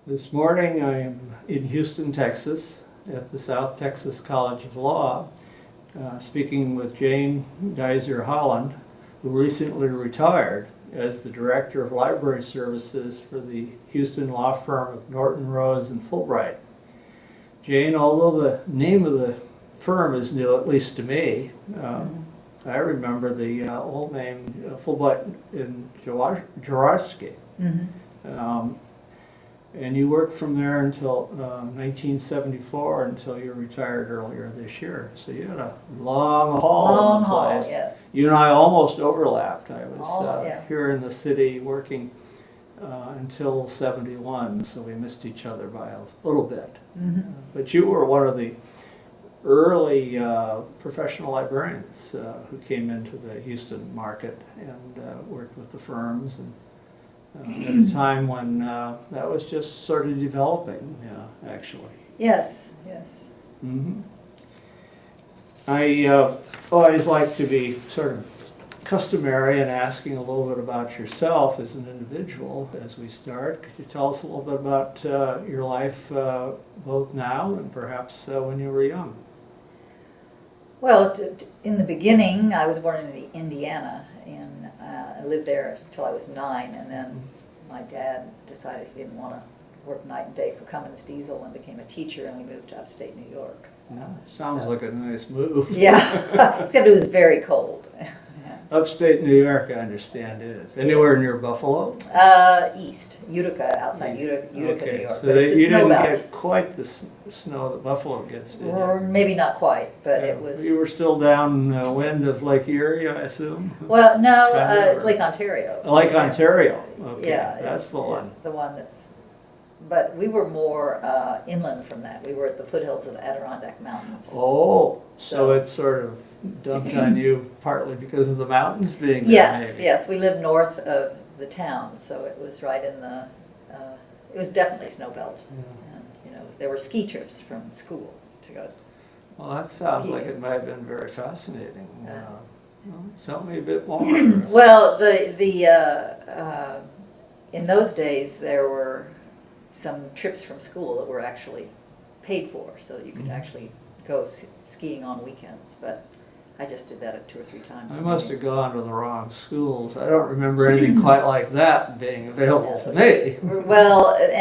This morning I am in Houston, Texas, at the South Texas College of Law, speaking with Jane Dizer Holland, who recently retired as the Director of Library Services for the Houston law firm of Norton Rose and Fulbright. Jane, although the name of the firm is new, at least to me, I remember the old name Fulbright in Jaworski. And you worked from there until 1974, until you retired earlier this year. So you had a long haul in the place. Yes. You and I almost overlapped. I was yeah. here in the city working until 71, so we missed each other by a little bit. But you were one of the early professional librarians who came into the Houston market and worked with the firms, and at a time when that was just sort of developing, actually. Yes, yes. I always like to be sort of customary in asking a little bit about yourself as an individual as we start. Could you tell us a little bit about your life both now and perhaps when you were young? Well, in the beginning, I was born in Indiana, and I lived there until I was 9, and then my dad decided he didn't want to work night and day for Cummins Diesel and became a teacher, and we moved to upstate New York. Sounds like a nice move. Yeah, except it was very cold. Upstate New York, I understand, is. Anywhere near Buffalo? East, Utica, outside Utica, Okay. New York. So But it's a you snow didn't belt. get quite the snow that Buffalo gets, did you? Or maybe not quite, but Yeah. it was. You were still downwind of Lake Erie, I assume? Well, no, Kind of, it's or- Lake Ontario. Lake Ontario, okay, Yeah, that's the one. It's the one that's. But we were more inland from that. We were at the foothills of the Adirondack Mountains. Oh, so So- it sort of dumped on you partly because of the mountains being there, Yes, maybe? yes. We lived north of the town, so it was right in the. It was definitely snow belt, Yeah. and there were ski trips from school to go. Well, that sounds Ski. like it might have been very fascinating. Tell me a bit more. Well, in those days there were some trips from school that were actually paid for, so that you could actually go skiing on weekends. But I just did that 2 or 3 times. I must have gone to the wrong schools. I don't remember anything quite like that being available to me. Well, but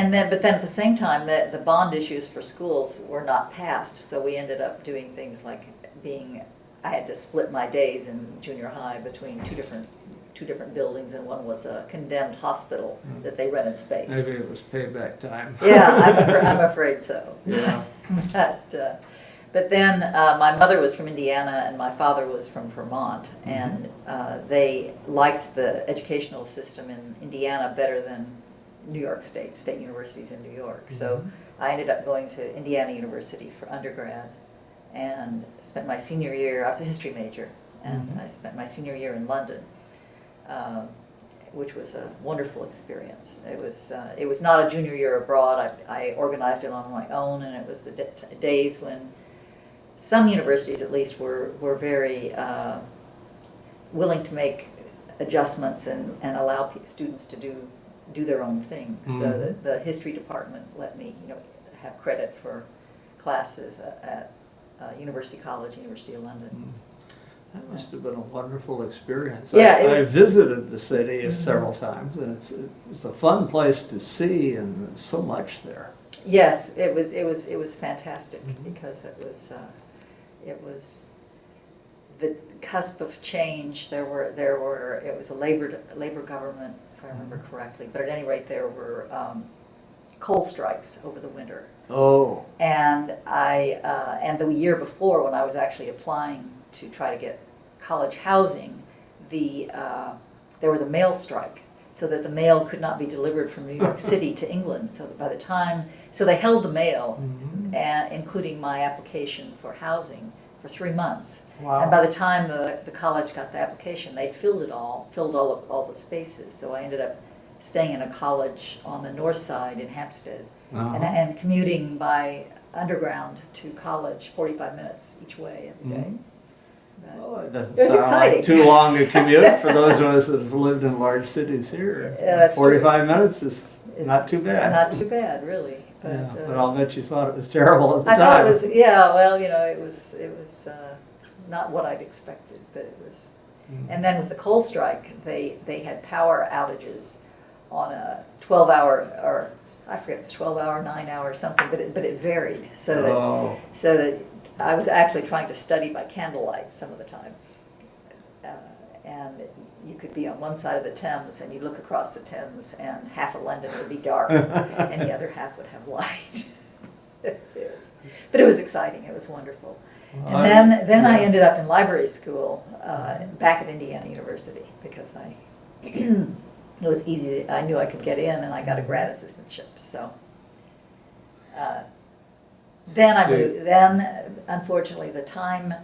then at the same time, the bond issues for schools were not passed, so we ended up doing things like I had to split my days in junior high between two different buildings, and one was a condemned hospital that they rented space. Maybe it was payback time. Yeah, I'm afraid so. Yeah. But then my mother was from Indiana and my father was from Vermont, and they liked the educational system in Indiana better than New York State universities in New York. So I ended up going to Indiana University for undergrad and spent my senior year. I was a history major, and I spent my senior year in London, which was a wonderful experience. It was not a junior year abroad. I organized it on my own, and it was the days when some universities, at least, were very willing to make adjustments and allow students to do their own thing. So the history department let me, have credit for classes at University College, University of London. That must have been a wonderful experience. Yeah, I visited the city several times, and it's a fun place to see, and there's so much there. Yes, it was fantastic because it was the cusp of change. It was a labor government, if I remember correctly. But at any rate, there were coal strikes over the winter. Oh. And and the year before, when I was actually applying to try to get college housing, there was a mail strike, so that the mail could not be delivered from New York City to England. So that by the time, they held the mail, including my application for housing, for 3 months. Wow. And by the time the college got the application, they'd filled all the spaces. So I ended up staying in a college on the north side in Hampstead, and commuting by underground to college 45 minutes each way every day. Well, it doesn't It was sound exciting. like too long a commute for those of us that have lived in large cities here. Yeah, that's 45 minutes is not too bad. Not too bad, really. But, Yeah, but I'll bet you thought it was terrible at the I time. thought it was, yeah, well, you know, it was not what I'd expected, but it was. And then with the coal strike, they had power outages on a 12-hour, or I forget, it was 12-hour, 9-hour, something, but it varied. So that I was actually trying to study by candlelight some of the time. And you could be on one side of the Thames and you look across the Thames and half of London would be dark and the other half would have light. But it was exciting, it was wonderful. And then I ended up in library school back at Indiana University because it was easy, I knew I could get in and I got a grad assistantship. So then I moved, then unfortunately the time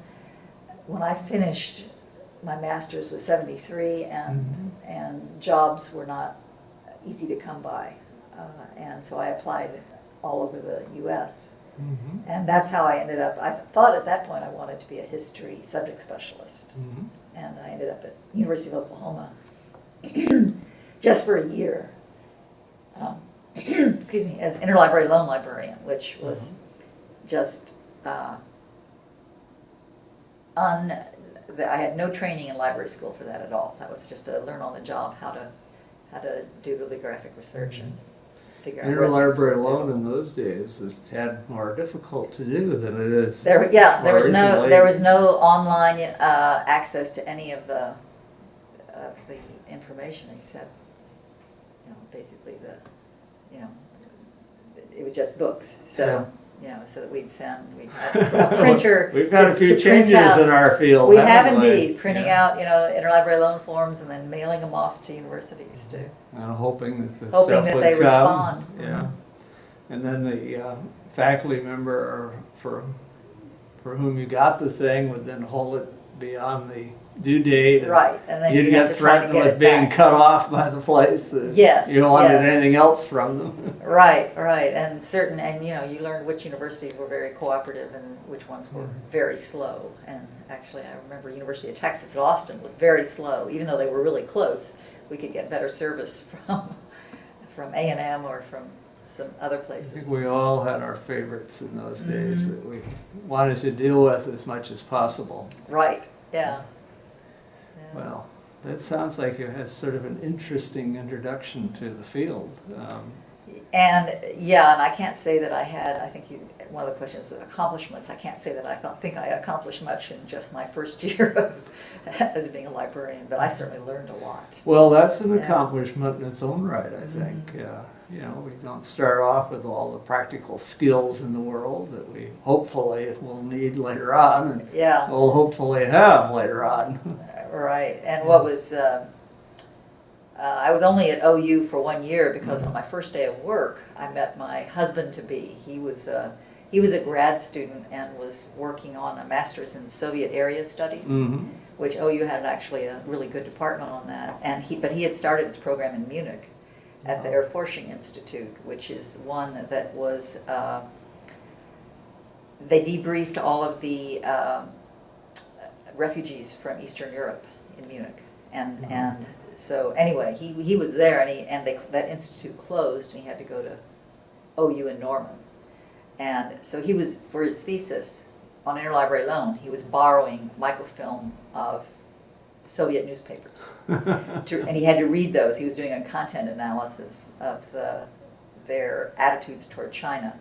when I finished my master's was 73 and jobs were not easy to come by. And so I applied all over the US. And that's how I ended up. I thought at that point I wanted to be a history subject specialist. And I ended up at University of Oklahoma just for a year, excuse me, as interlibrary loan librarian, which was just I had no training in library school for that at all. That was just to learn on the job how to do bibliographic research and figure out where things interlibrary were. loan in those days is tad more difficult to do than it is. There was no online access to any of the information except, you know, basically it was just books. So. You know, so that we'd have a printer. We've had a few to print changes out. in our field. We have haven't we? indeed, printing out, you know, interlibrary loan forms and then mailing them off to universities too. And hoping that the Hoping stuff that would they come. respond. Yeah. And then the faculty member for whom you got the thing would then hold it beyond the due date. Right, and then you'd you have get to try to threatened get with it being back. cut off by the place. Yes, You wanted yes. anything else from them. Right, and you know, you learned which universities were very cooperative and which ones were very slow. And actually, I remember University of Texas at Austin was very slow, even though they were really close. We could get better service from A&M or from some other I places. think we all had our favorites in those days that we wanted to deal with as much as possible. Right, yeah. Well, that sounds like you had sort of an interesting introduction to the field. And yeah, and I can't say that I had, I think one of the questions was accomplishments. I can't say that I think I accomplished much in just my first year as being a librarian, but I certainly learned a lot. Well, that's an accomplishment in its own right, I think. You know, we don't start off with all the practical skills in the world that we hopefully will need later on, and we'll hopefully have later on. Right, and what was, I was only at OU for 1 year because on my first day of work, I met my husband-to-be. He was a grad student and was working on a master's in Soviet area studies, which OU had actually a really good department on that. But he had started his program in Munich at the Erforschung Institute, which is one that was, they debriefed all of the refugees from Eastern Europe in Munich, and so anyway, he was there, and that institute closed, and he had to go to OU in Norman, and so he was, for his thesis on interlibrary loan, he was borrowing microfilm of Soviet newspapers, and he had to read those. He was doing a content analysis of their attitudes toward China.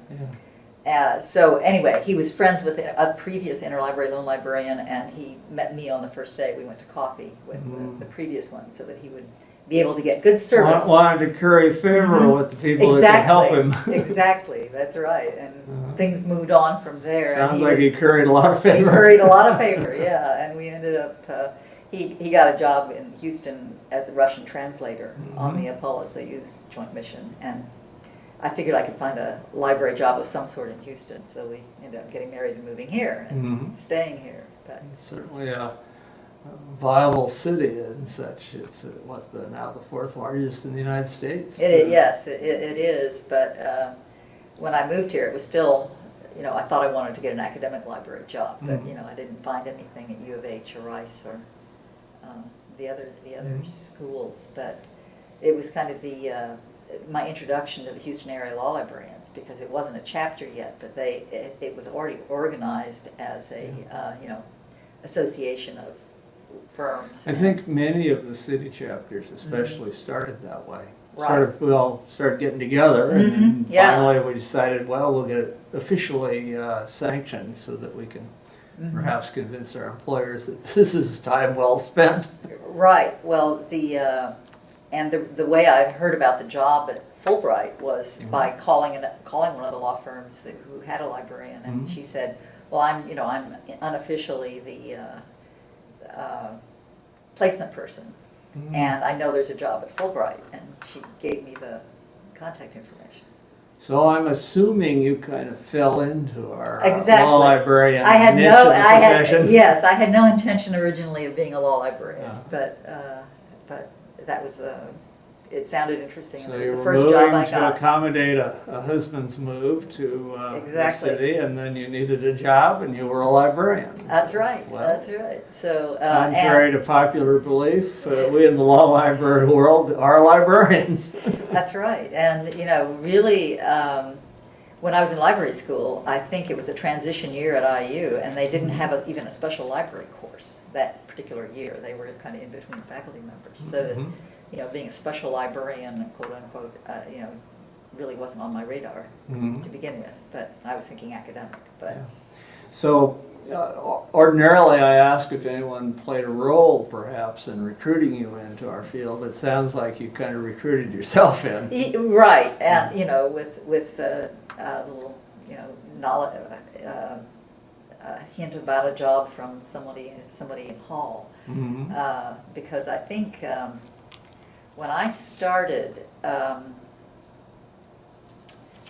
So anyway, he was friends with a previous interlibrary loan librarian, and he met me on the first day. We went to coffee with the previous one so that he would be able to get good service. Wanted to curry favor with the people that could help him. Exactly, that's right. And things moved on from there. Sounds like he curried a lot of favor. He curried a lot of favor, yeah. And we ended up, he got a job in Houston as a Russian translator on the Apollo-Soyuz joint mission. And I figured I could find a library job of some sort in Houston, so we ended up getting married and moving here and staying here. But it's certainly a viable city and such. It's now the fourth largest in the United States. Yes, it is. But when I moved here, it was still, you know, I thought I wanted to get an academic library job, but you know, I didn't find anything at U of H or Rice or the other schools. But it was kind of the my introduction to the Houston Area Law Librarians, because it wasn't a chapter yet, but it was already organized as a association of firms. I think many of the city chapters especially started that way. Right. We all started getting together, and then Yeah. finally we decided, well, we'll get it officially sanctioned so that we can perhaps convince our employers that this is time well spent. Right. Well, and the way I heard about the job at Fulbright was by calling one of the law firms who had a librarian, and she said, "Well, I'm unofficially the placement person, and I know there's a job at Fulbright," and she gave me the contact information. So I'm assuming you kind of fell into our Exactly. law librarian I had niche no, of the I had profession. yes, I had no intention originally of being a law librarian, Yeah. but that was it sounded interesting, and So it was you the were first moving job I to got. accommodate a husband's move to Exactly. the city, and then you needed a job, and you were a librarian. That's So, right. well, That's right. So contrary to popular belief, we in the law library world are librarians. that's right. And really, when I was in library school, I think it was a transition year at IU, and they didn't have even a special library course that particular year. They were kind of in between faculty members, so that being a special librarian, quote unquote, really wasn't on my radar to begin with. But I was thinking academic. But So ordinarily I ask if anyone played a role perhaps in recruiting you into our field. It sounds like you kind of recruited yourself in. Right, and with a little knowledge, a hint about a job from somebody in Hall, because I think when I started,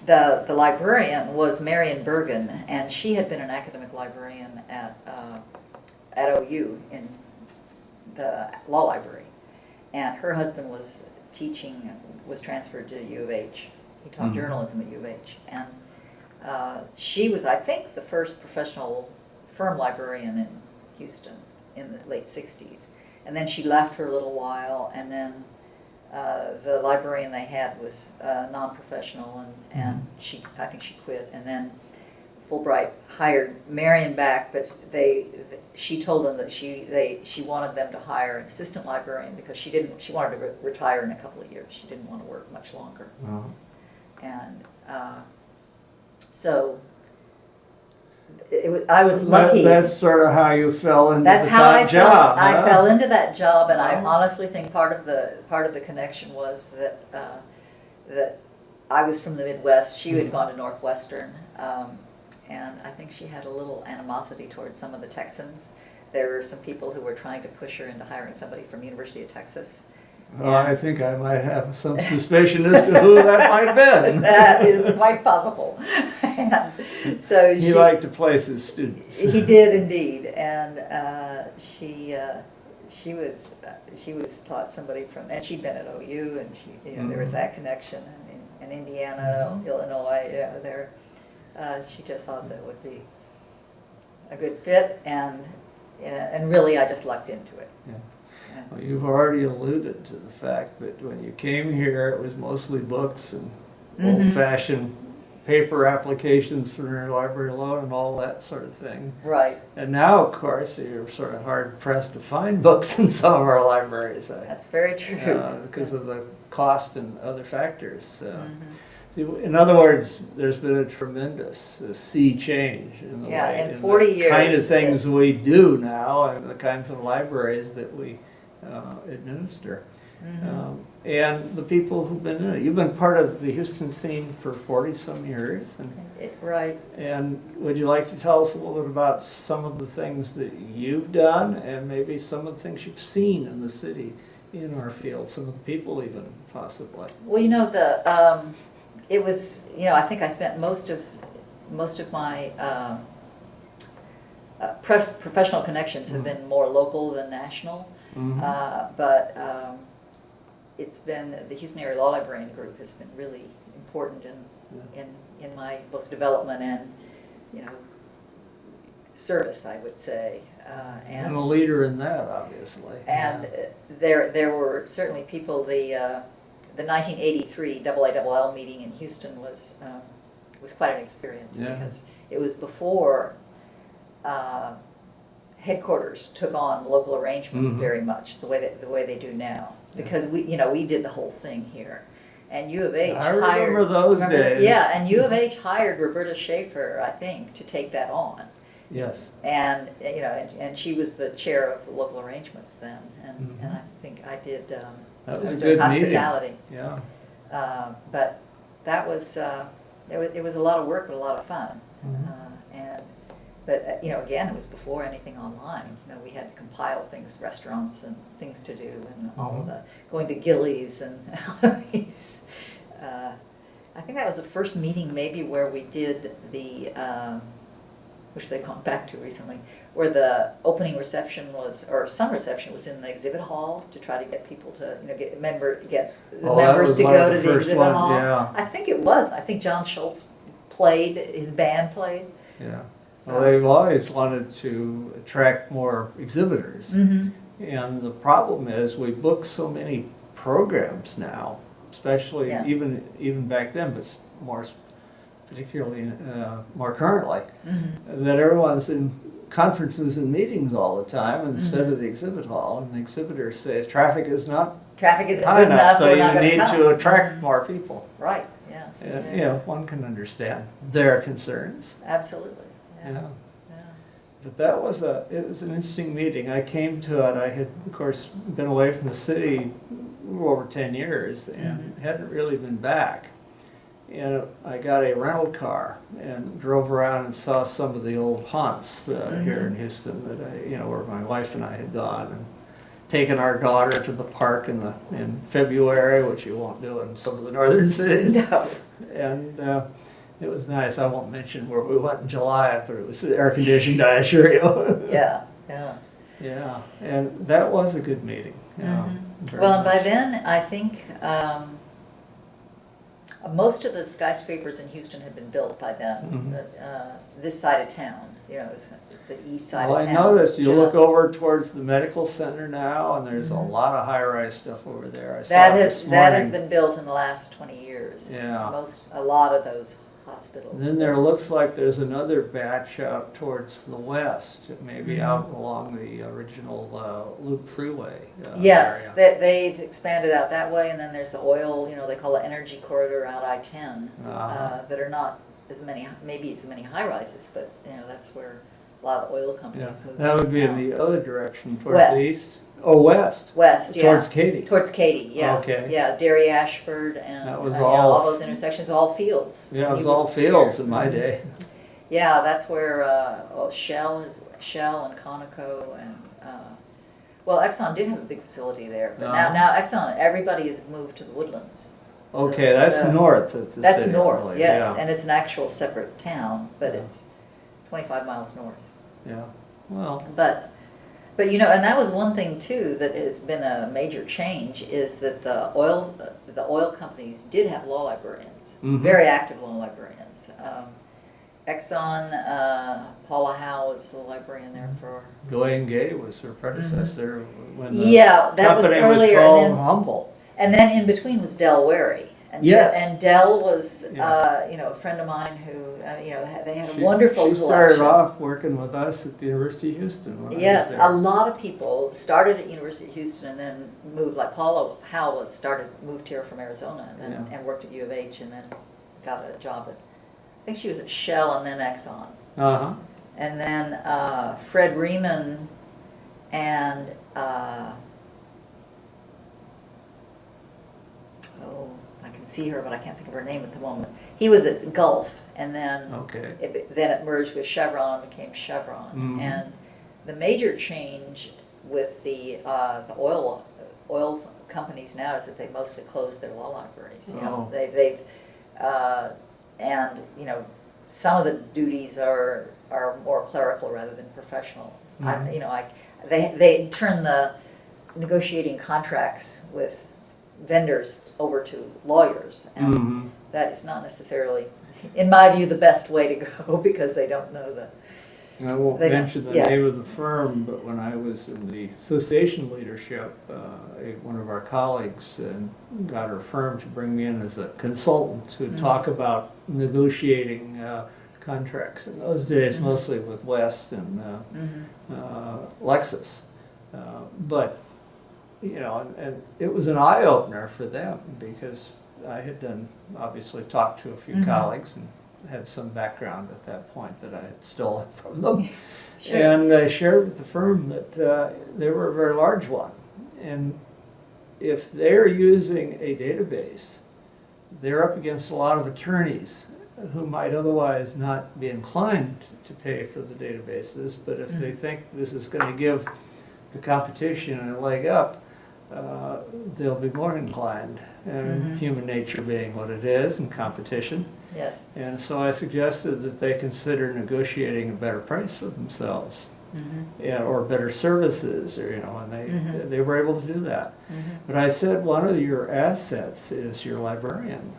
the librarian was Marion Bergen, and she had been an academic librarian at OU in the law library, and her husband was transferred to U of H. He taught journalism at U of H, and she was, I think, the first professional firm librarian in Houston in the late 60s. And then she left for a little while, and then the librarian they had was non-professional, and I think she quit. And then Fulbright hired Marion back, but she told them that she wanted them to hire an assistant librarian because she wanted to retire in a couple of years. She didn't want to work much longer. And so I was lucky. That's sort of how you fell into That's the how I top job. I fell into that job, and I Wow. honestly think part of the connection was that I was from the Midwest. She had gone to Northwestern, and I think she had a little animosity towards some of the Texans. There were some people who were trying to push her into hiring somebody from University of Texas. Well, I think I might have some suspicion as to who that might have been. That is quite possible. And so He liked to place his students. He did indeed, and she was thought somebody from, and she'd been at OU, and there was that connection, and in Indiana, Illinois, there. She just thought that would be a good fit, and really I just lucked into it. Yeah. Well, you've already alluded to the fact that when you came here, it was mostly books and old-fashioned paper applications for your library loan and all that sort of thing. Right. And now, of course, you're sort of hard-pressed to find books in some of our libraries. That's very true. Because of the cost and other factors. In other words, there's been a tremendous sea change in the way, in 40 the years. kind of things we do now and the kinds of libraries that we administer. And the people who've been in it. You've been part of the Houston scene for 40-some years. Right. And would you like to tell us a little bit about some of the things that you've done and maybe some of the things you've seen in the city in our field, some of the people even, possibly? Well, it was, I think I spent most of my professional connections have been more local than national. But it's been, the Houston Area Law Librarian Group has been really important in my both development and service, I would say. And a leader in that, obviously. And there were certainly people, the the 1983 AALL meeting in Houston was quite an experience because it was before headquarters took on local arrangements very much the way they do now. Because we did the whole thing here, and U of H remember those days. Yeah, and U of H hired Roberta Schaefer, I think, to take that on. Yes. And and she was the chair of the local arrangements then, and I think I did. I was doing hospitality. Meeting. Yeah. But that was it was a lot of work, but a lot of fun. But again, it was before anything online. We had to compile things, restaurants and things to do, and all of the going to Gillies and all of these. I think that was the first meeting maybe where we did the, which they've gone back to recently, where the opening reception was, or some reception was in the exhibit hall to try to get people to, get the members to go to the exhibit hall. Yeah. I think it was. I think John Schultz played, his band played. Yeah. Well, they've always wanted to attract more exhibitors. And the problem is we book so many programs now, especially even back then, but more particularly more currently, that everyone's in conferences and meetings all the time instead of the exhibit hall. And the exhibitors say traffic isn't high enough, so you need to attract more people. Right, yeah. And, one can understand their concerns. Absolutely. Yeah. But it was an interesting meeting. I came to it. I had, of course, been away from the city over 10 years and hadn't really been back. And I got a rental car and drove around and saw some of the old haunts here in Houston that where my wife and I had gone, and taken our daughter to the park in February, which you won't do in some of the northern cities. No. And it was nice. I won't mention where we went in July, but it was air conditioned, I assure you. Yeah. Yeah, and that was a good meeting. Well, and by then, I think most of the skyscrapers in Houston had been built by then. This side of town, it was the east side of town. Well, I noticed you look over towards the medical center now, and there's a lot of high-rise stuff over there. I saw that that has been built in the last 20 years. Yeah. A lot of those hospitals. And then there looks like there's another batch out towards the west, maybe out along the original Loop Freeway. Yes, area. they've expanded out that way, and then there's the oil, they call it energy corridor out I-10, that are not as many, maybe as many high rises, but that's where a lot of oil companies move. That would be in the other direction, towards west. the east. Oh, west. West, yeah. Towards Katy. Towards Katy, yeah. Okay. Yeah, Derry Ashford and that was all those intersections, all fields. Yeah, it was all fields in my day. Yeah, that's where Shell and Conoco and Exxon did have a big facility there, but now Exxon, everybody has moved to the Woodlands. Okay, that's north. That's city, north, really. yes, and it's an actual separate town, but it's 25 miles north. Yeah, well. But and that was one thing too that has been a major change, is that the oil companies did have law librarians, very active law librarians. Exxon, Paula Howe was the librarian there for. Goyen Gay was her predecessor when the that was company earlier, was called and then, Humble. And then in between was Del Wary. And yes. And Del was, a friend of mine who, they had a wonderful collection. She started off working with us at the University of Houston. Yes, a lot of people started at University of Houston and then moved, like Paula Howe moved here from Arizona and worked at U of H and then got a job I think she was at Shell and then Exxon. And then Fred Riemann and I can see her, but I can't think of her name at the moment. He was at Gulf, and then it merged with Chevron and became Chevron. And the major change with the oil companies now is that they mostly closed their law libraries. They've some of the duties are more clerical rather than professional. They turn the negotiating contracts with vendors over to lawyers, and that is not necessarily, in my view, the best way to go because they don't know And I won't They don't- mention the yes. name of the firm, but when I was in the association leadership, one of our colleagues got her firm to bring me in as a consultant to talk about negotiating contracts in those days, mostly with West and Lexus. But, you know, and it was an eye-opener for them because I had obviously talked to a few colleagues and had some background at that point that I had stolen from them. Sure. And I shared with the firm that they were a very large one. And if they're using a database, they're up against a lot of attorneys who might otherwise not be inclined to pay for the databases, but if they think this is going to give the competition a leg up, they'll be more inclined, and human nature being what it is, and competition. Yes. And so I suggested that they consider negotiating a better price for themselves, yeah, or better services, or, you know, and they were able to do that. But I said one of your assets is your librarian,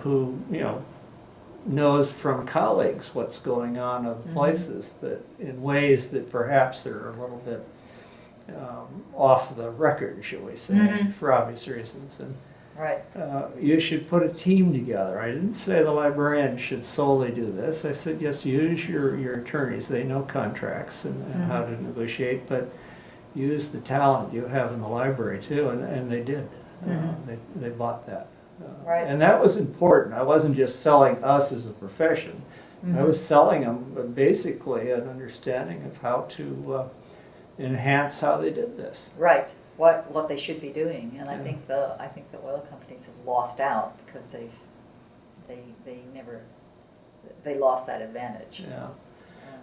who, you know, knows from colleagues what's going on other places, that in ways that perhaps are a little bit off the record, shall we say, for obvious reasons. And Right. you should put a team together. I didn't say the librarian should solely do this. I said, yes, use your attorneys. They know contracts and how to negotiate, but use the talent you have in the library too, and they did. They bought that. Right. And that was important. I wasn't just selling us as a profession. I was selling them basically an understanding of how to enhance how they did this. Right. What they should be doing, and I think the oil companies have lost out because they lost that advantage. Yeah.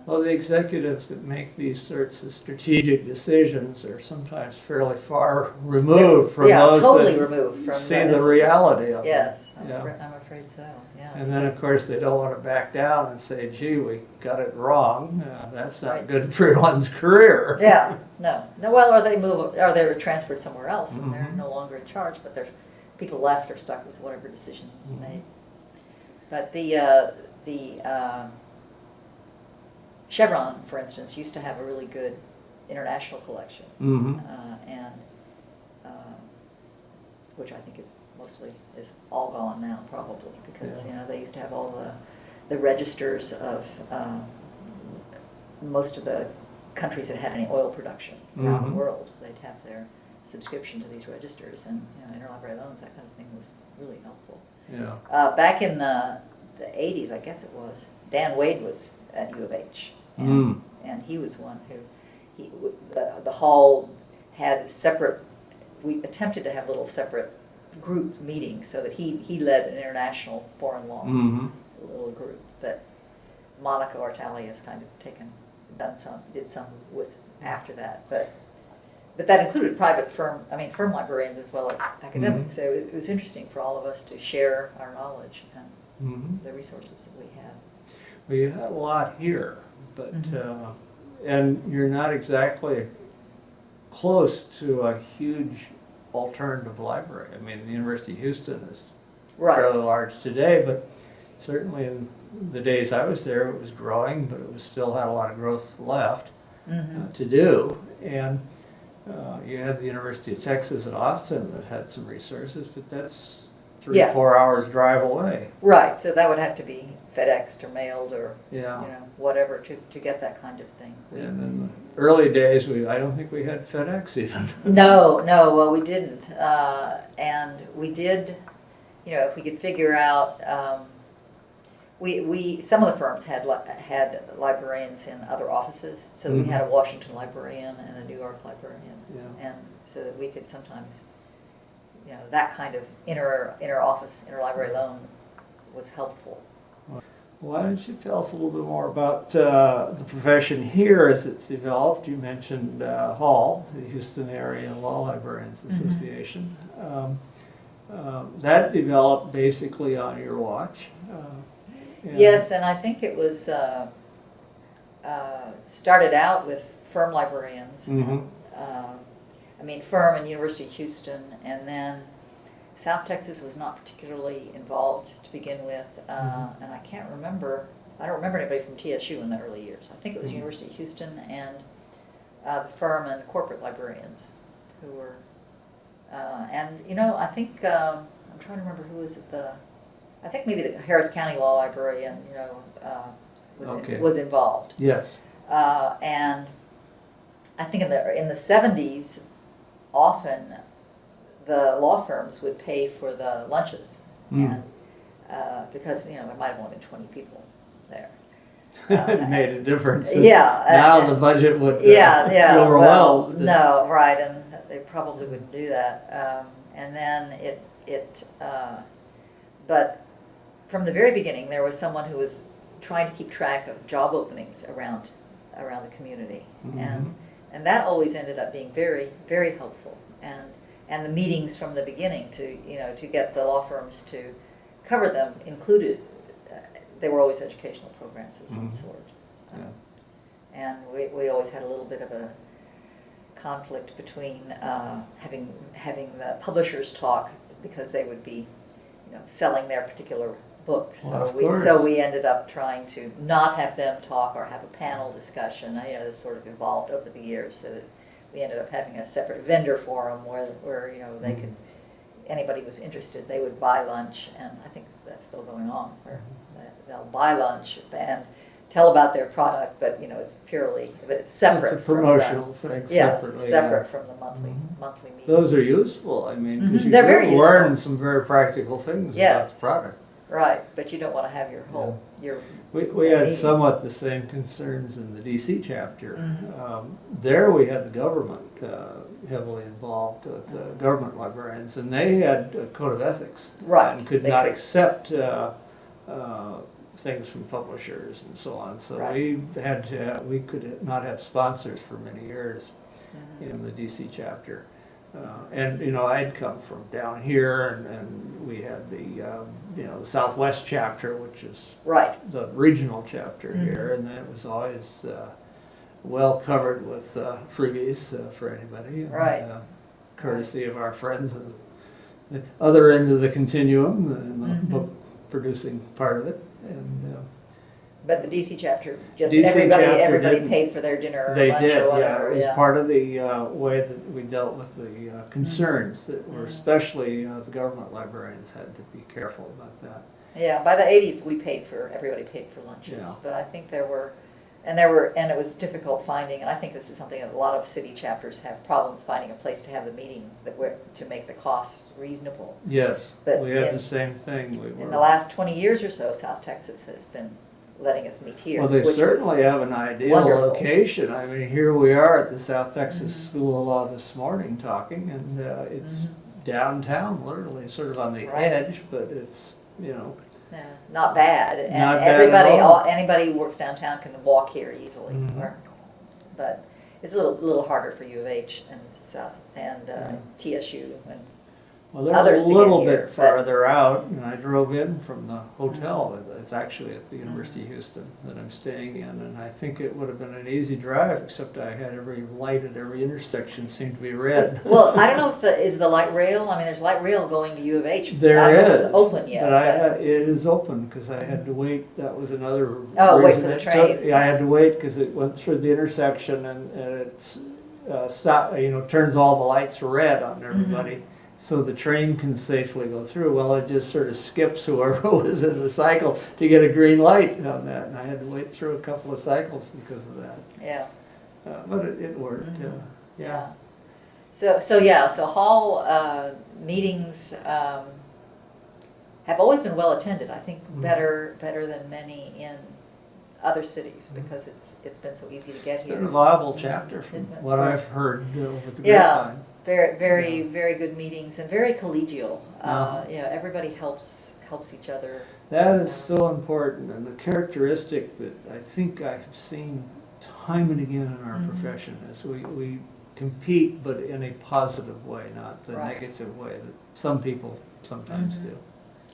Well, the executives that make these sorts of strategic decisions are sometimes fairly far removed from those totally that removed from see the reality of Yes, it. Yeah. I'm afraid so. Yeah. And then, of course, they don't want to back down and say, gee, we got it wrong. That's not Right. good for one's career. Yeah, no. Well, or they're transferred somewhere else and they're no longer in charge, but there's people left are stuck with whatever decision was made. But the Chevron, for instance, used to have a really good international collection, and which I think is all gone now, probably, because you know they used to have all the registers of most of the countries that had any oil production around the world. They'd have their subscription to these registers, and you know, interlibrary loans, that kind of thing was really helpful. Yeah. Back in the 80s, I guess it was, Dan Wade was at U of H, and he was one who, the hall had separate, we attempted to have little separate group meetings so that he led an international foreign law little group that Monica Ortali has kind of did some with after that, but that included firm librarians as well as academics. So it was interesting for all of us to share our knowledge and the resources that we had. Well, you had a lot here, but and you're not exactly close to a huge alternative library. I mean, the University of Houston is fairly large today, but certainly in the days I was there, it was growing, but it still had a lot of growth left to do. And you had the University of Texas at Austin that had some resources, but that's 3-4 hours drive away. Right, so that would have to be FedExed or mailed or you know, whatever to get that kind of thing. And in the early days, I don't think we had FedEx even. No, well, we didn't. And we did, you know, if we could figure out, some of the firms had librarians in other offices, so we had a Washington librarian and a New York librarian, and so that we could sometimes, you know, that kind of interlibrary loan was helpful. Why don't you tell us a little bit more about the profession here as it's developed? You mentioned Hall, the Houston Area Law Librarians Association. That developed basically on your watch. Yes, and I think it was started out with firm librarians. Firm and University of Houston, and then South Texas was not particularly involved to begin with, and I can't remember I don't remember anybody from TSU in the early years. I think it was University of Houston and the firm and corporate librarians who were, and I think, I'm trying to remember who was at I think maybe the Harris County Law Librarian, was involved. Yes. And I think in the 70s, often the law firms would pay for the lunches, and because there might have only been 20 people there. It made a difference. Yeah. Now the budget would be overwhelmed. Well, no, right, and they probably wouldn't do that. And then but from the very beginning, there was someone who was trying to keep track of job openings around the community, and that always ended up being very, very helpful. And the meetings from the beginning to get the law firms to cover them included. They were always educational programs of some sort. And we always had a little bit of a conflict between having the publishers talk, because they would be selling their particular books. So we ended up trying to not have them talk or have a panel discussion. This sort of evolved over the years, so that we ended up having a separate vendor forum where they could, anybody who was interested, they would buy lunch, and I think that's still going on, where they'll buy lunch and tell about their product, but it's separate. It's a promotional thing separately. Separate from the monthly meeting. Those are useful. I mean, 'cause you They're very useful. learn some very practical things about the product. Right, but you don't want to have your whole We had meeting. somewhat the same concerns in the DC chapter. There we had the government heavily involved with government librarians, and they had a code of ethics. Right. And could not accept things from publishers and so on. So we could not have sponsors for many years in the DC chapter. And I'd come from down here, and we had the the Southwest chapter, which is the regional chapter here, and that was always well covered with freebies for anybody, and, courtesy of our friends at the other end of the continuum, in the book producing part of it. And but the DC chapter, just DC everybody chapter paid for their dinner or they lunch did, or whatever. It was part of the way that we dealt with the concerns that were, especially the government librarians had to be careful about that. Yeah, by the 80s everybody paid for lunches, but I think there were, and it was difficult finding, and I think this is something that a lot of city chapters have problems finding a place to have the meeting to make the costs reasonable. Yes, but we had the same thing. In the last 20 years or so, South Texas has been letting us meet here. Well, they certainly have an ideal location. I mean, here we are at the South Texas School of Law this morning talking, and it's downtown, literally, sort of on the edge, but it's, not bad. And not bad anybody who works downtown can walk here easily. But it's a little harder for U of H and TSU and they're others a little to get bit here, farther out, and I drove in from the hotel. It's actually at the University of Houston that I'm staying in, and I think it would have been an easy drive, except I had every light at every intersection seemed to be red. Well, I don't know if is the light rail. I mean, there's light rail going to U of H. There I don't know is, if it's open yet. But it is open because I had to wait. That was another wait reason for the it train. I had to wait because it went through the intersection and it's turns all the lights red on everybody. So the train can safely go through. Well, it just sort of skips whoever was in the cycle to get a green light on that, and I had to wait through a couple of cycles because of that. Yeah. But it worked. Yeah. So hall meetings have always been well attended. I think better than many in other cities because it's been so easy to get It's here. been a viable chapter from what I've heard over the grapevine. Very good meetings and very collegial. Everybody helps each other. That is so important, and the characteristic that I think I have seen time and again in our profession is we compete, but in a positive way, not the negative way that some people sometimes do.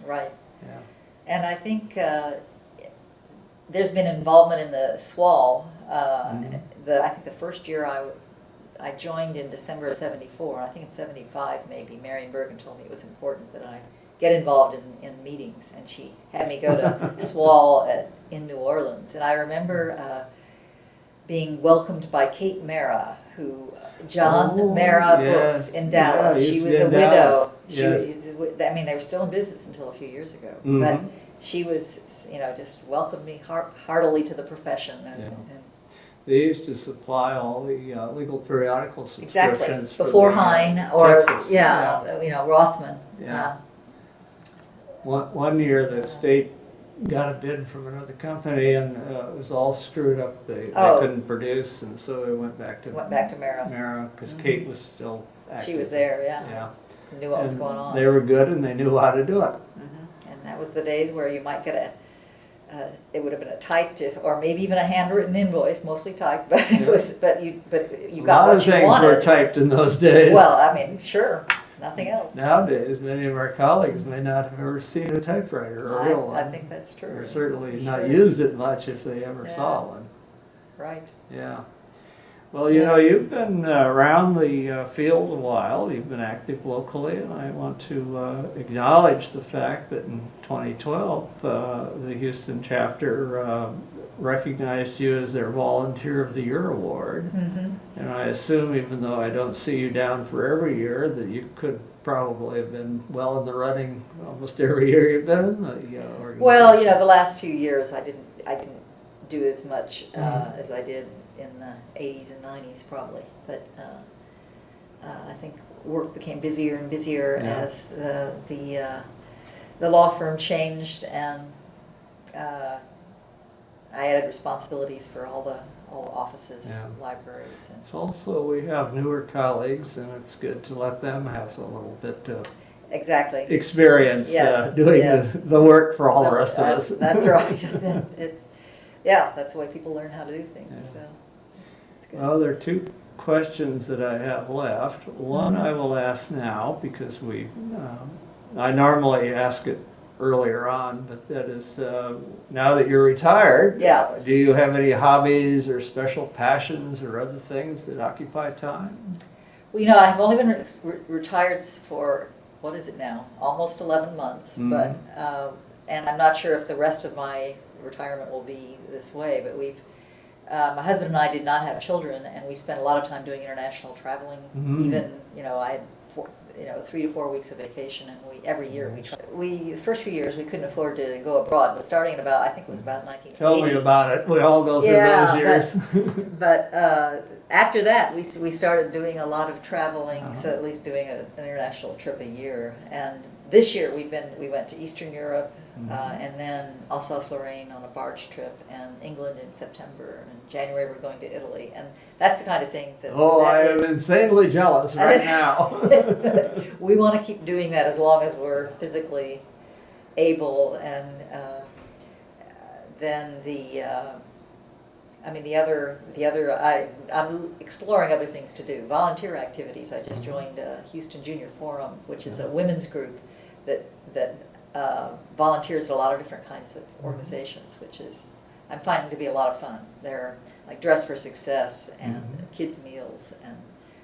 Right. Yeah. And I think there's been involvement in the SWAL. I think the first year I joined in December of '74, and I think in '75 maybe, Marion Bergen told me it was important that I get involved in meetings, and she had me go to SWAL in New Orleans. And I remember being welcomed by Kate Mara, who John Mara Books in Dallas. Yeah, she used to was be a in widow. Dallas. She Yes. was, I mean, they were still in business until a few years ago, Mhm. but she was, just welcomed me heartily to the profession. And They used to supply all the legal periodical exactly subscriptions for before the, Hine or Texas. Rothman. Yeah. One year the state got a bid from another company and it was all screwed up. They couldn't produce, and so they went back to Mara. Mara because Mhm. Kate was still active. She was there, yeah. Yeah. Knew what was And going on. They were good and they knew how to do it. Mhm. And that was the days where you might get it would have been a typed, or maybe even a handwritten invoice, mostly typed, but it was, but you got what you wanted. A lot of things were typed in those days. Well, I mean, sure, nothing else. Nowadays, many of our colleagues may not have ever seen a typewriter or a real one. I think that's true. Or certainly Sure. not used it much if they ever Yeah. saw one. Right. Yeah. Well, you've been around the field a while. You've been active locally, and I want to acknowledge the fact that in 2012, the Houston chapter recognized you as their Volunteer of the Year award. Mm-hmm. And I assume, even though I don't see you down for every year, that you could probably have been well in the running almost every year you've been in the organization. Well, the last few years I didn't do as much as I did in the 80s and 90s probably, but I think work became busier and busier as the law firm changed, and I added responsibilities for all the offices, libraries. And it's also, we have newer colleagues, and it's good to let them have a little bit of exactly experience doing the work for all the rest of us. That's right. That's the way people learn how to do things. So it's good. Well, there are two questions that I have left. One I will ask now because I normally ask it earlier on, but that is, now that you're retired, do you have any hobbies or special passions or other things that occupy time? Well, I've only been retired for, what is it now, almost 11 months, but and I'm not sure if the rest of my retirement will be this way, but my husband and I did not have children, and we spent a lot of time doing international traveling. Even, I had 3 to 4 weeks of vacation, and every year the first few years we couldn't afford to go abroad, but starting about, I think it was about 1980. Tell me about it. We all go through those years. But after that, we started doing a lot of traveling, so at least doing an international trip a year. And this year we went to Eastern Europe, and then Alsace-Lorraine on a barge trip, and England in September, and in January we're going to Italy, and that's the kind of thing that. I am insanely jealous right now. We want to keep doing that as long as we're physically able, and then I'm exploring other things to do. Volunteer activities. I just joined Houston Junior Forum, which is a women's group that volunteers at a lot of different kinds of organizations, which is I'm finding to be a lot of fun. They're like Dress for Success and Kids Meals and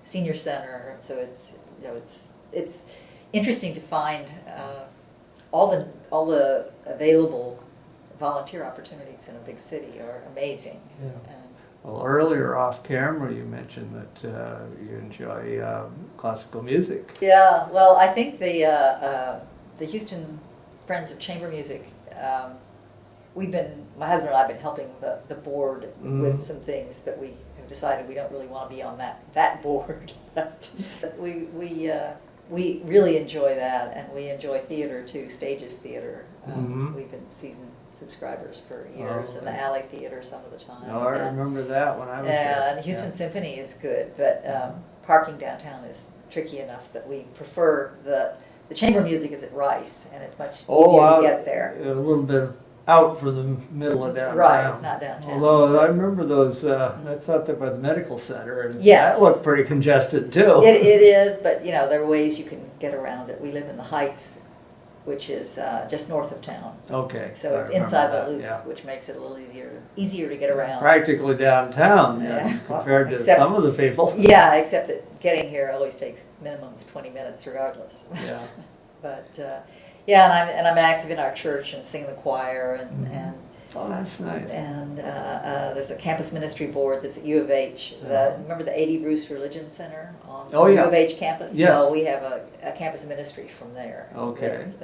Senior Center. So it's interesting to find all the available volunteer opportunities in a big city are amazing. Well, earlier off camera you mentioned that you enjoy classical music. Yeah, well, I think the Houston Friends of Chamber Music, my husband and I have been helping the board with some things, but we have decided we don't really want to be on that board. But we really enjoy that, and we enjoy theater too, Stages Theater. We've been season subscribers for years, and the Alley Theater some of the time. Oh, I remember that when I was there. And the Houston Symphony is good, but parking downtown is tricky enough that we prefer the chamber music is at Rice, and it's much easier to get there. A little bit out from the middle of downtown. Right, it's not downtown. Although I remember those, that's out there by the medical center, and Yes. that looked pretty congested too. It is, but there are ways you can get around it. We live in the Heights, which is just north of town. Okay. So it's inside the loop, which makes it a little easier to get around. Practically downtown, compared to some of the people. Yeah, except that getting here always takes minimum of 20 minutes regardless. Yeah. But Yeah, and I'm active in our church and sing in the choir and Oh, that's nice. and there's a campus ministry board that's at U of H. Remember the 80 Bruce Religion Center on Oh, the yeah. U of H campus? Yes. Well, we have a campus ministry from there. Okay. It's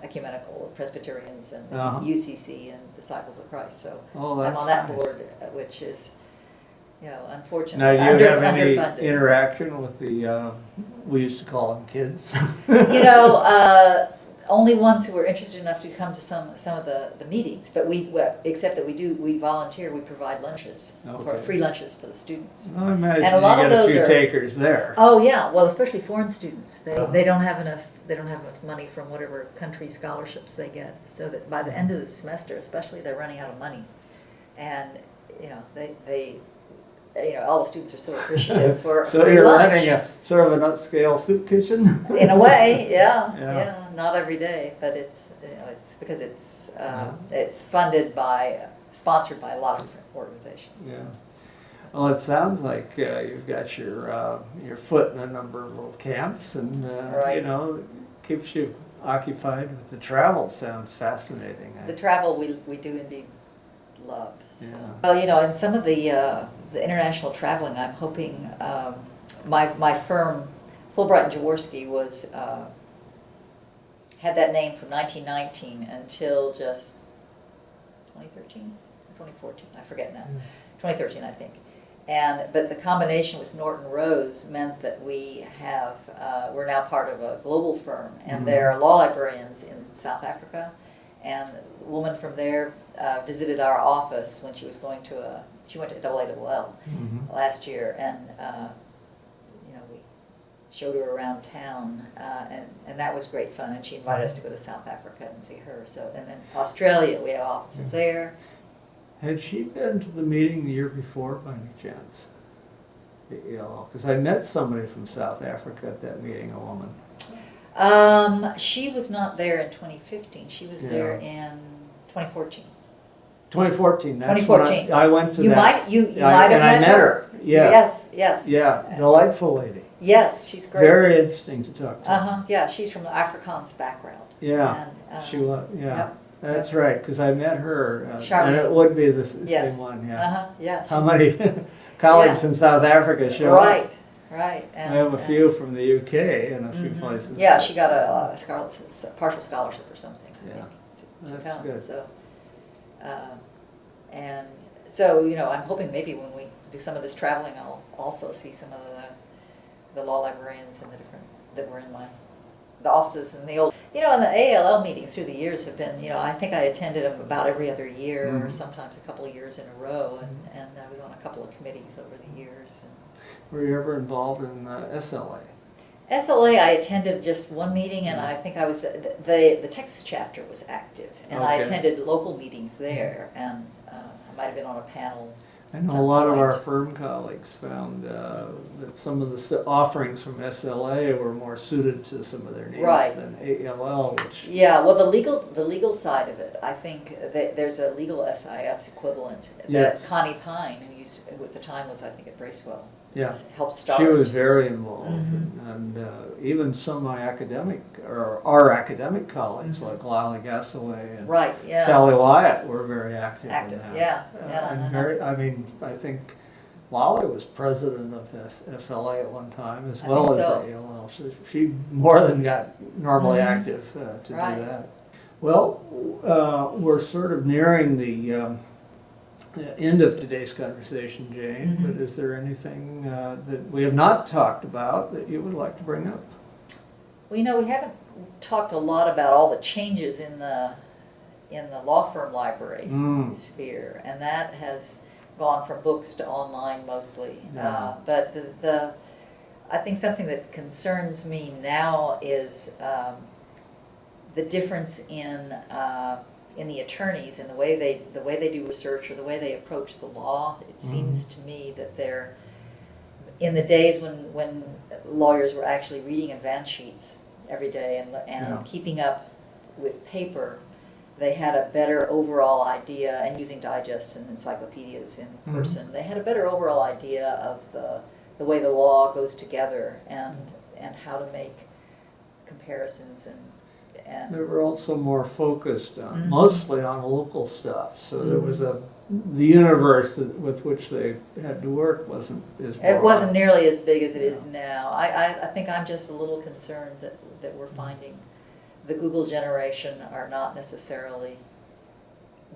ecumenical Presbyterians and Uh-huh. UCC and Disciples of Christ. So Oh, I'm that's on that nice. board, which is, Now, unfortunately, do you have any underfunded. interaction with the, we used to call them kids? Only ones who were interested enough to come to some of the meetings, but except that we volunteer, we provide lunches, for Okay. free lunches for the students. I imagine And a lot you of get a those few are- takers there. Oh yeah, well, especially foreign students, Uh-huh. they don't have enough money from whatever country scholarships they get, so that by the end of the semester, especially, they're running out of money, and they all the students are so appreciative for So free you're lunch. running a sort of an upscale soup kitchen? In a way, yeah, Yeah. not every day, but it's because it's sponsored by a lot of different organizations. Yeah. Well, it sounds like you've got your foot in a number of little camps, and Right. keeps you occupied with the travel. Sounds fascinating. The travel we do indeed love. So. Yeah. Well, in some of the international traveling, I'm hoping my firm, Fulbright and Jaworski, was had that name from 1919 until just 2013, 2014. I forget now. 2013, I think. But the combination with Norton Rose meant that we're now part of a global firm, and Mhm. there are law librarians in South Africa, and a woman from there visited our office when she was she went to AALL Mhm. last year, and we showed her around town, and that was great fun, and she invited us to go to South Africa and see her. And then Australia, we have offices there. Had she been to the meeting the year before by any chance? Because I met somebody from South Africa at that meeting, a woman. She was not there in 2015. She was there in 2014. 2014. That's 2014. when I went to You that. might have and I met her. Yes. Yes. Yeah, delightful lady. Yes, she's great. Very interesting to talk to. Yeah, she's from the Afrikaans background. Yeah, And, she was. Yeah, yep. that's right. Because I met her, and Charlene. it would be the Yes. same one. Yeah. Yeah. How she's- many colleagues Yeah. from South Africa show up? Right. I And, have a few from the UK and a few mhm. places. Yeah, she got a partial scholarship or something. I Yeah. think, to That's come. good. So, I'm hoping maybe when we do some of this traveling, I'll also see some of the law librarians and that were in the offices in the old. And the ALL meetings through the years have been. I think I attended them about every other year, or Mhm. sometimes a couple of years in a row, and I was on a couple of committees over the years. Were you ever involved in SLA? SLA, I attended just one meeting, and I think I was the Texas chapter was active, and I Okay. attended local meetings there, and I might have been on a panel. I at know a some lot of our point. firm colleagues found that some of the offerings from SLA were more suited to some of their needs Right. than ALL, which Yeah, well, the legal side of it, I think that there's a legal SIS equivalent that Yes. Connie Pine, who at the time was, I think, at Bracewell, Yeah. helped start. she was very involved, Mhm. and even some of my our academic colleagues Mhm. like Lila Gassaway and Right, yeah. Sally Wyatt were very active Active, in that. yeah, yeah, And I think Lala was president of SLA at one time as I well think as so. ALL. So she more than got normally Mhm. active to Right. do that. Well, we're sort of nearing the end of today's conversation, Jane, Mhm. but is there anything that we have not talked about that you would like to bring up? Well, we haven't talked a lot about all the changes in the law firm library sphere, and that has gone from books to online mostly. Yeah. But I think something that concerns me now is the difference in the attorneys and the way they do research or the way they approach the law. It seems to me that they're in the days when lawyers were actually reading advance sheets every day and Yeah. keeping up with paper, they had a better overall idea, and using digests and encyclopedias in person, they had a better overall idea of the way the law goes together and how to make comparisons They were also more focused on, mostly on local stuff, so there was the universe with which they had to work wasn't as broad. It wasn't nearly as big as it is now. I think I'm just a little concerned that we're finding the Google generation are not necessarily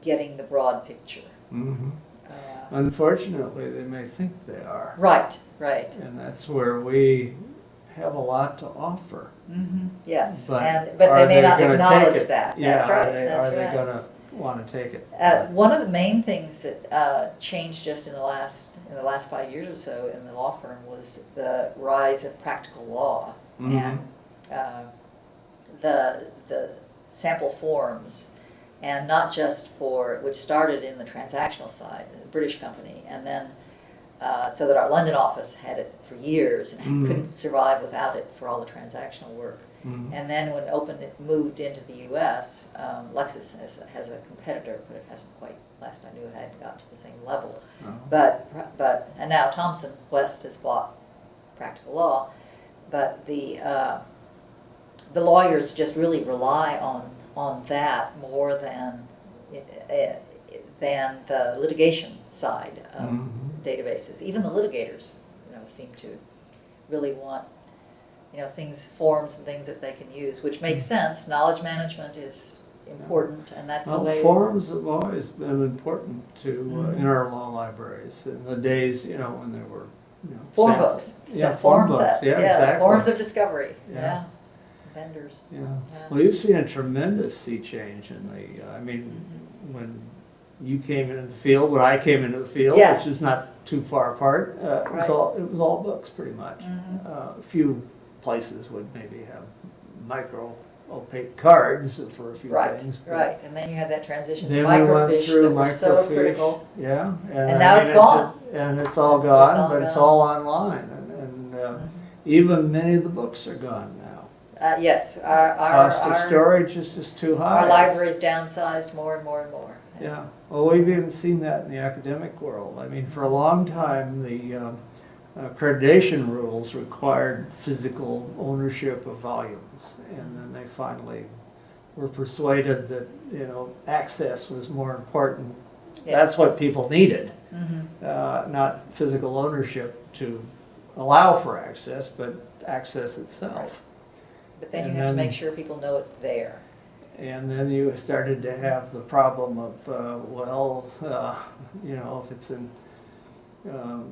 getting the broad picture. Mhm. Unfortunately, they may think they are. Right, right. And that's where we have a lot to offer. Yes, But but are they may not gonna acknowledge take it? that. Yeah, That's right. Are they, That's right. going to want to take it? One of the main things that changed just in the last 5 years or so in the law firm was the rise of practical law and the sample forms, and not just for which started in the transactional side, the British company, and then so that our London office had it for years and couldn't survive without it for all the transactional work. And then when it moved into the U.S., Lexis has a competitor, but it hasn't quite, last I knew, it hadn't got to the same level. And now Thomson West has bought Practical Law, but the lawyers just really rely on that more than the litigation side of databases. Even the litigators, seem to really want, forms and things that they can use, which makes sense. Knowledge management is important, and that's the way. Forms have always been important to in our law libraries in the days, when there were Form books, form sets, exactly. Forms of discovery, vendors. Yeah. Well, you've seen a tremendous sea change in when you came into the field, when I came into the field, Yes. which is not too far apart. It was all books pretty much. A few places would maybe have micro opaque cards for a few things. Right, and then you had that transition to Then we went microfiche through that was so microfiche. critical. Yeah. And now it's gone. And it's all gone, It's all but it's gone. all online. And even many of the books are gone now. Yes, Cost of storage is just too high. our library's downsized more and more and more. Yeah, well, we've even seen that in the academic world. For a long time, the accreditation rules required physical ownership of volumes, and then they finally were persuaded that, access was more important. Yes. That's what people needed, not physical ownership to allow for access, but access itself. Right. But then you And have to then- make sure people know it's there. And then you started to have the problem of, if it's in,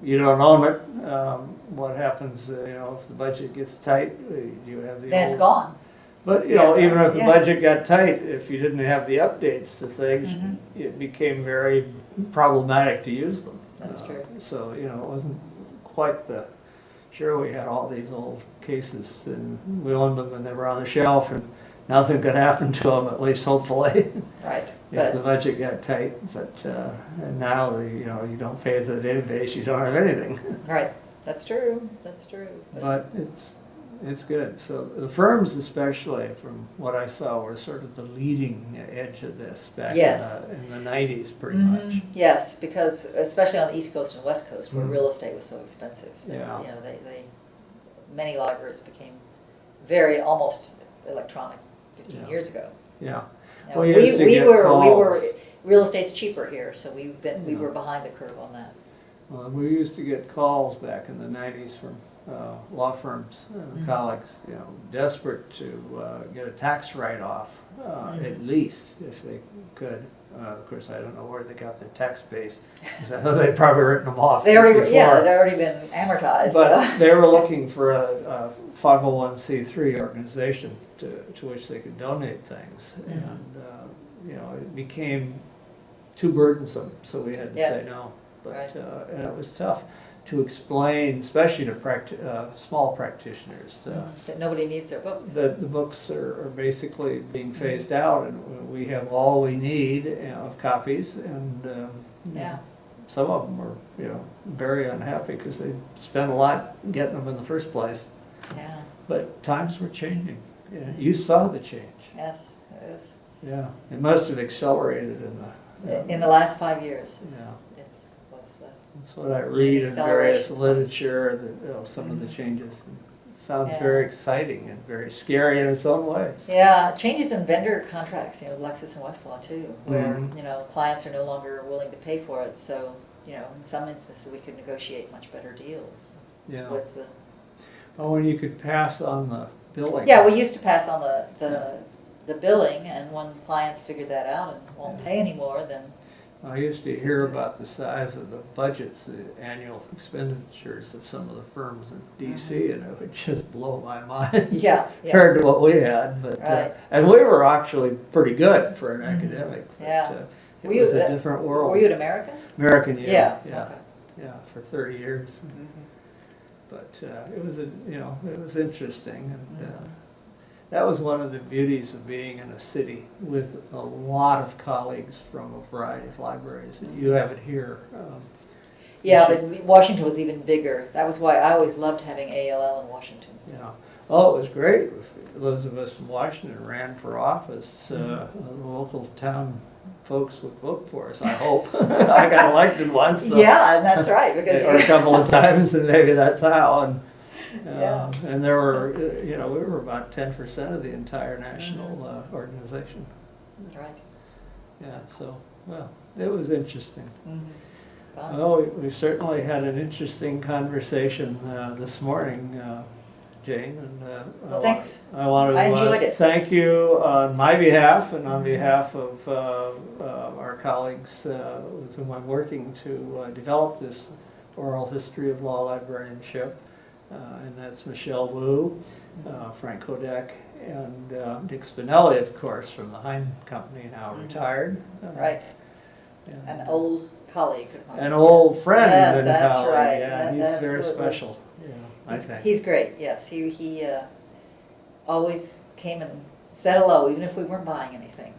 you don't own it, what happens, if the budget gets tight, you have the Then it's old- gone. But, Yeah, even if the yeah. budget got tight, if you didn't have the updates to things, it became very problematic to use them. That's true. So, it wasn't quite sure, we had all these old cases and we owned them and they were on the shelf and nothing could happen to them, at least hopefully, Right. if the budget got tight. But and now, you don't pay the database, you don't have anything. Right. That's true. That's true. But it's good. So the firms, especially from what I saw, were sort of the leading edge of this back in the 90s, pretty much. Yes, because especially on the East Coast and West Coast, where real estate was so expensive, that, many libraries became almost electronic 15 years ago. Yeah. Now, Well, you used to get calls. real estate's cheaper here, so we were behind the curve on that. Well, we used to get calls back in the 90s from law firms, colleagues, desperate to get a tax write-off, at least, if they could. Of course, I don't know where they got their tax base, because I know they'd probably written them off They'd before. already been amortized. But they were looking for a 501c3 organization to which they could donate things, and it became too burdensome, so we had to say no. But and it was tough to explain, especially to small practitioners, that nobody needs their books. that the books are basically being phased out, and we have all we need of copies, and some of them are very unhappy because they spent a lot getting them in the first place. Yeah. But times were changing. You saw the change. Yes, it is. Yeah, it must have accelerated In the last 5 years. That's what I read in various acceleration. literature, that some of the changes. sounds Yeah. very exciting and very scary in its own way. Yeah, changes in vendor contracts, with Lexus and Westlaw too, where, Mhm. clients are no longer willing to pay for it, so, in some instances, we could negotiate much better deals Yeah. with the. Oh, and you could pass on the billing. Yeah, we used to pass on the Yeah. billing, and when clients figured that out and won't pay anymore, then. I used to hear about the size of the budgets, the annual expenditures of some of the firms in DC, and it would just blow my mind. Yeah, Compared to what we had, but, Right. and we were actually pretty good for an academic. But, Yeah. it Were was you- a different world. Were you an American? American, yeah, Yeah, yeah, okay. yeah, for 30 years. Mhm. But it was, it was interesting, and Mhm. that was one of the beauties of being in a city with a lot of colleagues from a variety of libraries. You have it here. Yeah, but Washington was even bigger. That was why I always loved having ALL in Washington. Yeah. Oh, it was great. Those of us from Washington ran for office. The local town folks would vote for us, I hope. I got elected once. So. Yeah, and that's right, because Or a couple of times, and maybe that's how. Yeah. And there were, we were about 10% of the entire national organization. Right. Yeah, so, well, it was interesting. Mhm. Fun. Well, we certainly had an interesting conversation this morning, Jane, and Well, thanks. I wanted I to enjoyed it. thank you on my behalf and on behalf of our colleagues with whom I'm working to develop this oral history of law librarianship, and that's Michelle Wu, Frank Kodek, and Dick Spinelli, of course, from the Hein Company, now retired. Right. And An old colleague of mine. an old friend Yes, and that's colleague. right. Yeah, he's very Absolutely. special. Yeah, I He's, think. he's great, yes. He always came and said hello, even if we weren't buying anything.